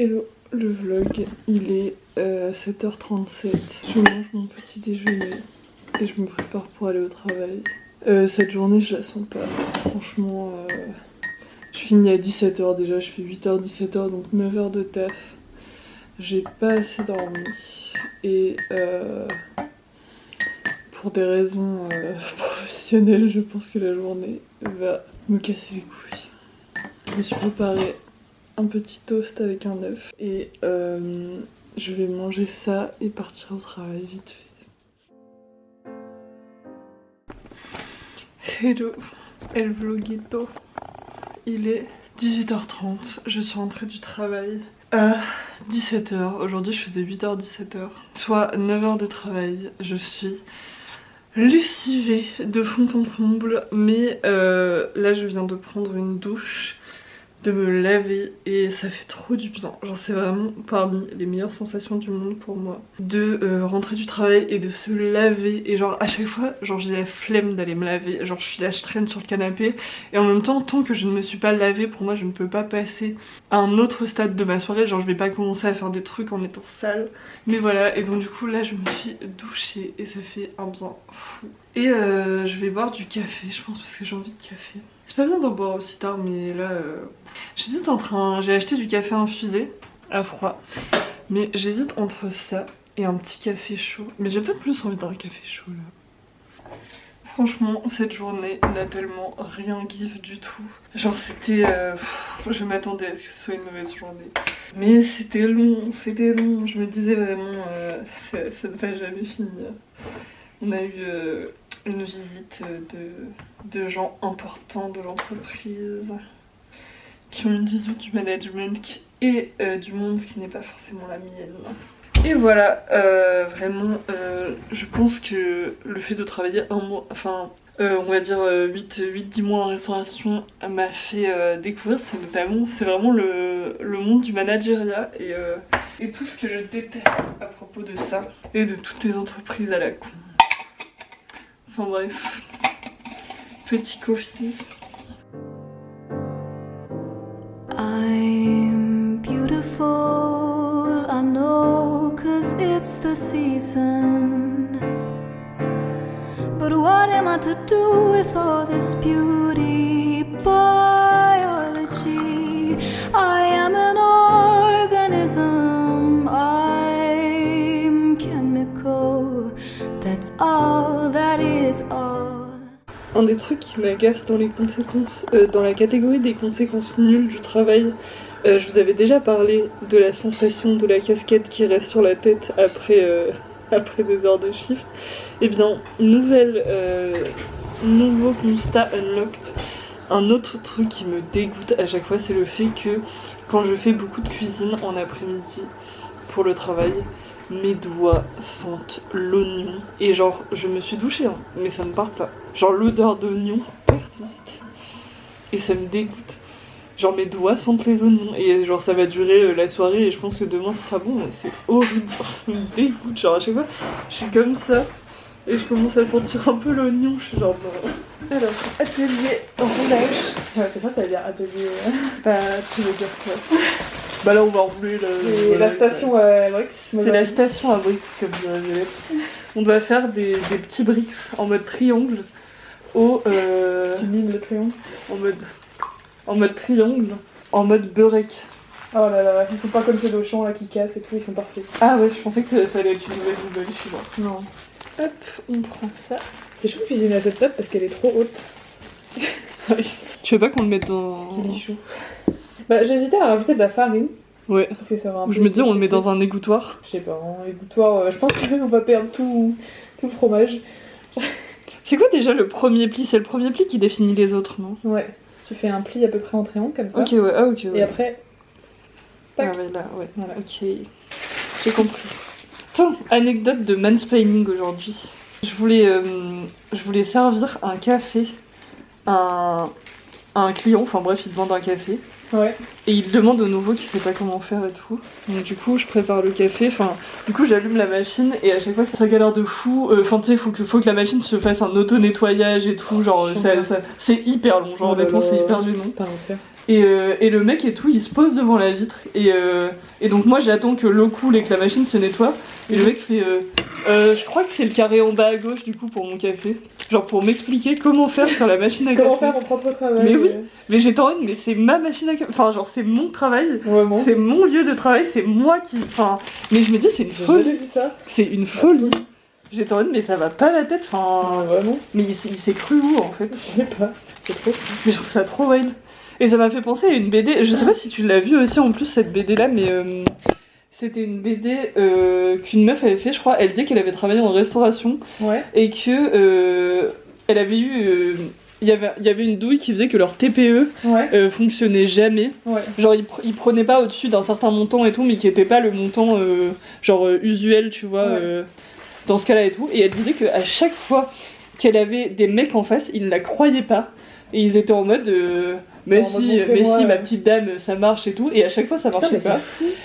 Hello, le vlog, il est 7h37. Je mange mon petit déjeuner et je me prépare pour aller au travail. Cette journée, je la sens pas. Franchement, je finis à 17h déjà, je fais 8h, 17h, donc 9h de taf. J'ai pas assez dormi et pour des raisons professionnelles, je pense que la journée va me casser les couilles. Je me suis préparée un petit toast avec un œuf et je vais manger ça et partir au travail vite fait. Hello, el vloguito. Il est 18h30, je suis rentrée du travail à 17h. Aujourd'hui je faisais 8h 17h, soit 9h de travail. Je suis lessivée de fond en comble, mais là je viens de prendre une douche, de me laver et ça fait trop du bien. Genre c'est vraiment parmi les meilleures sensations du monde pour moi de rentrer du travail et de se laver. Et genre à chaque fois genre j'ai la flemme d'aller me laver, genre je suis là, je traîne sur le canapé et en même temps tant que je ne me suis pas lavée, pour moi je ne peux pas passer à un autre stade de ma soirée. Genre je vais pas commencer à faire des trucs en étant sale, mais voilà. Et donc du coup là je me suis douchée et ça fait un bien fou. Et je vais boire du café je pense parce que j'ai envie de café. C'est pas bien d'en boire aussi tard, mais là j'hésite entre un... J'ai acheté du café infusé à froid, mais j'hésite entre ça et un petit café chaud. Mais j'ai peut-être plus envie d'un café chaud là. Franchement cette journée n'a tellement rien give du tout. Genre c'était... je m'attendais à ce que ce soit une mauvaise journée, mais c'était long, c'était long. Je me disais vraiment ça ne va jamais finir. On a eu une visite de gens importants de l'entreprise qui ont une vision du management et du monde qui n'est pas forcément la mienne. Et voilà, vraiment, je pense que le fait de travailler un mois, enfin, on va dire 8-10 mois en restauration m'a fait découvrir, c'est vraiment le monde du manageriat et tout ce que je déteste à propos de ça et de toutes les entreprises à la con. Enfin bref, petit coffee. I'm beautiful, I know, 'cause it's the season. But what am I to do with all this beauty? Biology, I am an organism, I'm chemical, that's all that is all. Un des trucs qui m'agace dans les conséquences, dans la catégorie des conséquences nulles du travail, je vous avais déjà parlé de la sensation de la casquette qui reste sur la tête après des heures de shift. Et bien, nouveau constat unlocked. Un autre truc qui me dégoûte à chaque fois, c'est le fait que quand je fais beaucoup de cuisine en après-midi pour le travail, mes doigts sentent l'oignon. Et genre, je me suis douchée, hein, mais ça ne part pas. Genre, l'odeur d'oignon persiste. Et ça me dégoûte. Genre, mes doigts sentent les oignons. Et genre, ça va durer la soirée et je pense que demain ce sera bon. Mais c'est horrible. Ça me dégoûte. Genre, à chaque fois, je suis comme ça. Et je commence à sentir un peu l'oignon. Je suis genre, non. Alors, atelier roulage. J'ai l'impression que t'allais dire atelier. Bah, tu veux dire quoi? Bah là on va rouler La station à Brix. C'est la station à Brix comme dirait Violette. On doit faire des petits bricks en mode triangle au... Tu mimes le triangle. En mode triangle, en mode beurek. Oh là là, ils sont pas comme ceux d'Auchan là qui cassent et tout, ils sont parfaits. Ah ouais, je pensais que ça allait être une nouvelle nouvelle, je suis là. Non. Hop, on prend ça. C'est chaud de cuisiner à cette table parce qu'elle est trop haute. Oui. Tu veux pas qu'on le mette dans... Il est chaud. Bah j'hésitais à rajouter de la farine. Ouais. Parce que ça va un peu... Je me dis on le met dans un égouttoir. Je sais pas, en égouttoir, je pense qu'on va perdre tout le fromage. C'est quoi déjà le premier pli? C'est le premier pli qui définit les autres, non? Ouais. Tu fais un pli à peu près en triangle comme ça. Ok, ouais, ah ok. Ouais. Et après... Tac. Ah ouais, là, ouais. Voilà. Ok. J'ai compris. Attends, anecdote de mansplaining aujourd'hui. Je voulais servir un café à un client, enfin bref, il demande un café. Ouais. Et il demande au nouveau qui sait pas comment faire et tout. Donc du coup, je prépare le café, enfin, du coup, j'allume la machine et à chaque fois, ça galère de fou. Enfin, tu sais, faut que la machine se fasse un auto-nettoyage et tout, genre, c'est hyper long, genre, honnêtement, c'est hyper gênant. Et le mec et tout, il se pose devant la vitre. Et donc moi j'attends que l'eau coule et que la machine se nettoie. Et le mec fait je crois que c'est le carré en bas à gauche du coup pour mon café. Genre pour m'expliquer comment faire sur la machine à café. Comment faire mon propre travail. Mais oui, mais j'étais en mode, mais c'est ma machine à café. Enfin genre c'est mon travail. Vraiment. C'est mon lieu de travail, c'est moi qui... Enfin, mais je me dis c'est une J'ai jamais folie. vu ça. C'est une folie. J'étais en mode mais ça va pas la tête. Enfin, Vraiment. mais il s'est cru où en fait? Je sais pas. C'est trop. Mais je trouve ça trop wild. Et ça m'a fait penser à une BD, je sais pas si tu l'as vu aussi en plus cette BD là, mais c'était une BD qu'une meuf avait fait, je crois. Elle disait qu'elle avait travaillé en restauration Ouais. et que elle avait eu. Il y avait une douille qui faisait que leur TPE Ouais. fonctionnait jamais. Ouais. Genre ils prenaient pas au-dessus d'un certain montant et tout, mais qui était pas le montant usuel, tu vois, Ouais. dans ce cas-là et tout. Et elle disait qu'à chaque fois qu'elle avait des mecs en face, ils ne la croyaient pas. Et ils étaient en mode mais si, ma petite dame, ça marche et tout. Et à chaque fois, ça marchait pas.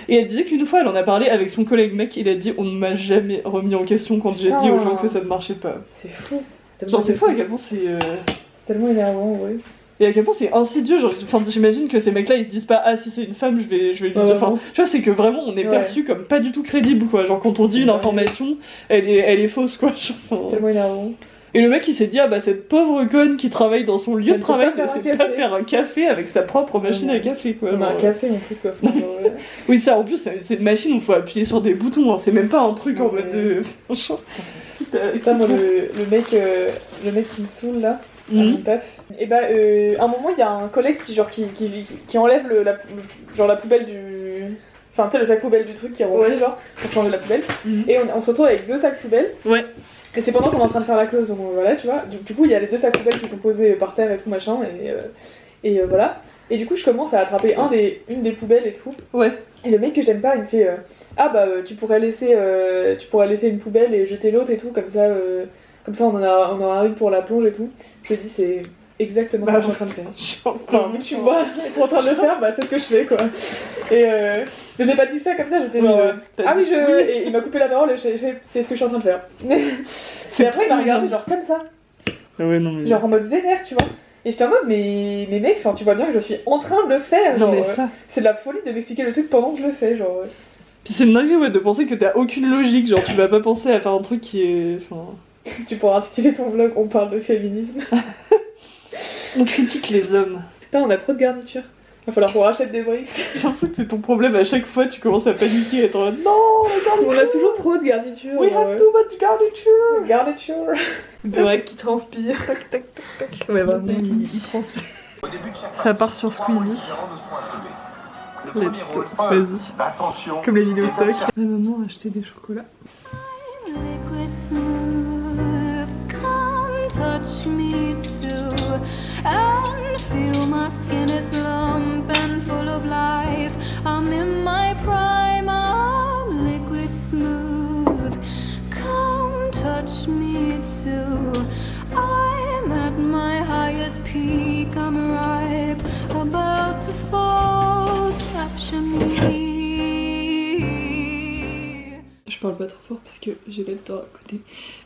Et elle disait qu'une fois, elle en a parlé avec son collègue mec. Il a dit on ne m'a jamais remis en question quand j'ai dit aux gens que ça ne marchait pas. C'est fou. Genre, c'est fou à quel point c'est. C'est tellement énervant, ouais. Et à quel point c'est insidieux. Genre, enfin, j'imagine que ces mecs-là, ils se disent pas ah, si c'est une femme, je vais lui dire. Enfin, tu vois, c'est que vraiment, on est perçu comme pas du tout crédible, quoi. Genre, quand on dit une information, elle est fausse, quoi. Genre, c'est tellement énervant. Et le mec il s'est dit ah bah cette pauvre conne qui travaille dans son lieu de travail ne sait pas faire un café avec sa propre machine à café quoi. On a un café en plus quoi. Oui ça en plus c'est une machine où il faut appuyer sur des boutons, hein. C'est même pas un truc en mode de... Putain moi le mec qui me saoule là, à mon taf, et bah à un moment il y a un collègue qui enlève la poubelle du... Enfin tu sais le sac poubelle du truc qui est rempli genre pour changer la poubelle, et on se retrouve avec 2 sacs poubelles. Ouais. Et c'est pendant qu'on est en train de faire la clause, donc voilà, tu vois. Du coup, il y a les 2 sacs poubelles qui sont posés par terre et tout machin, et voilà. Et du coup, je commence à attraper une des poubelles et tout. Ouais. Et le mec que j'aime pas, il me fait ah bah tu pourrais laisser une poubelle et jeter l'autre et tout, comme ça on aura une pour la plonge et tout. Je lui dis c'est exactement ce que je suis en train de faire. Enfin, vu que tu me vois être en train de le faire, bah c'est ce que je fais quoi. Et mais j'ai pas dit ça comme ça, j'étais genre ah oui et il m'a coupé la parole et j'ai fait c'est ce que je suis en train de faire. Et après il m'a regardé genre comme ça. Ah ouais, non, mais... Genre en mode vénère, tu vois. Et j'étais en mode mais mec, enfin tu vois bien que je suis en train de le faire. Non genre, mais ça. C'est de la folie de m'expliquer le truc pendant que je le fais, genre. Puis c'est une dinguerie de penser que t'as aucune logique, genre tu vas pas penser à faire un truc qui est... Enfin... Tu pourras intituler ton vlog on parle de féminisme. On critique les hommes. Putain on a trop de garnitures. Il va falloir qu'on rachète des briques. J'ai l'impression que c'est ton problème à chaque fois, tu commences à paniquer et être en mode non, la garniture. On a toujours trop de garnitures. We have too much garniture. Garniture. Ouais, qui transpire. Tac, tac, tac, tac. Ouais, vraiment, il transpire. Ça part sur Squeezie. Vas-y. Comme les vidéos stock. Ma maman a acheté des chocolats. Liquid smooth, come touch me too, and feel my skin is plump and full of life. I'm in my prime, I'm liquid smooth, come touch me too. I'm at my highest peak, I'm ripe, about to fall, capture me. Je parle pas trop fort parce que j'ai l'aide à côté,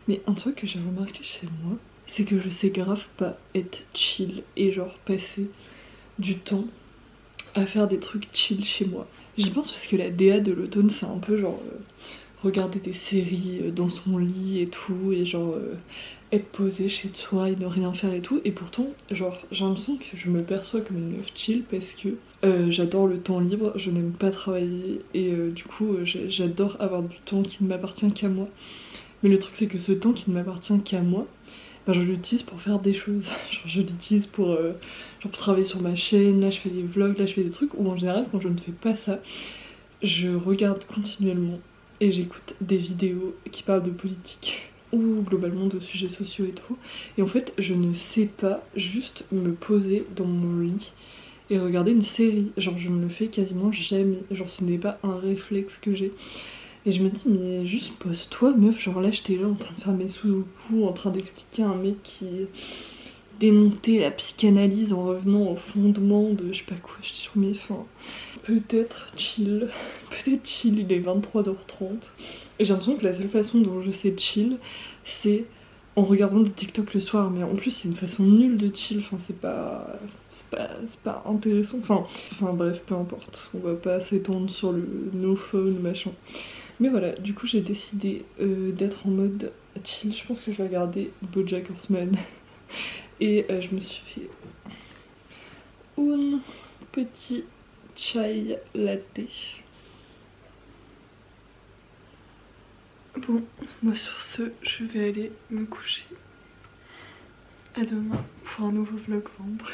mais un truc que j'ai remarqué chez moi, c'est que je sais grave pas être chill et genre passer du temps à faire des trucs chill chez moi. J'y pense parce que la DA de l'automne c'est un peu genre regarder des séries dans son lit et tout, et genre être posé chez soi et ne rien faire et tout, et pourtant genre j'ai l'impression que je me perçois comme une meuf chill parce que j'adore le temps libre, je n'aime pas travailler et du coup j'adore avoir du temps qui ne m'appartient qu'à moi. Mais le truc c'est que ce temps qui ne m'appartient qu'à moi, ben, je l'utilise pour faire des choses. Genre je l'utilise pour travailler sur ma chaîne, là je fais des vlogs, là je fais des trucs, ou en général quand je ne fais pas ça, je regarde continuellement et j'écoute des vidéos qui parlent de politique ou globalement de sujets sociaux et tout. Et en fait je ne sais pas juste me poser dans mon lit et regarder une série, genre je me le fais quasiment jamais, genre ce n'est pas un réflexe que j'ai. Et je me dis mais juste pose-toi meuf, genre là j'étais là en train de faire mes sudoku, en train d'expliquer à un mec qui démontait la psychanalyse en revenant au fondement de je sais pas quoi, je suis sur mes fins. Peut-être chill, il est 23h30 et j'ai l'impression que la seule façon dont je sais chill c'est en regardant des TikTok le soir, mais en plus c'est une façon nulle de chill, enfin c'est pas c'est pas intéressant. Enfin bref, peu importe. On va pas s'étendre sur le no phone machin. Mais voilà, du coup j'ai décidé d'être en mode chill. Je pense que je vais regarder BoJack Horseman. Et je me suis fait un petit chai latte. Bon, moi sur ce, je vais aller me coucher. À demain pour un nouveau vlog vendre.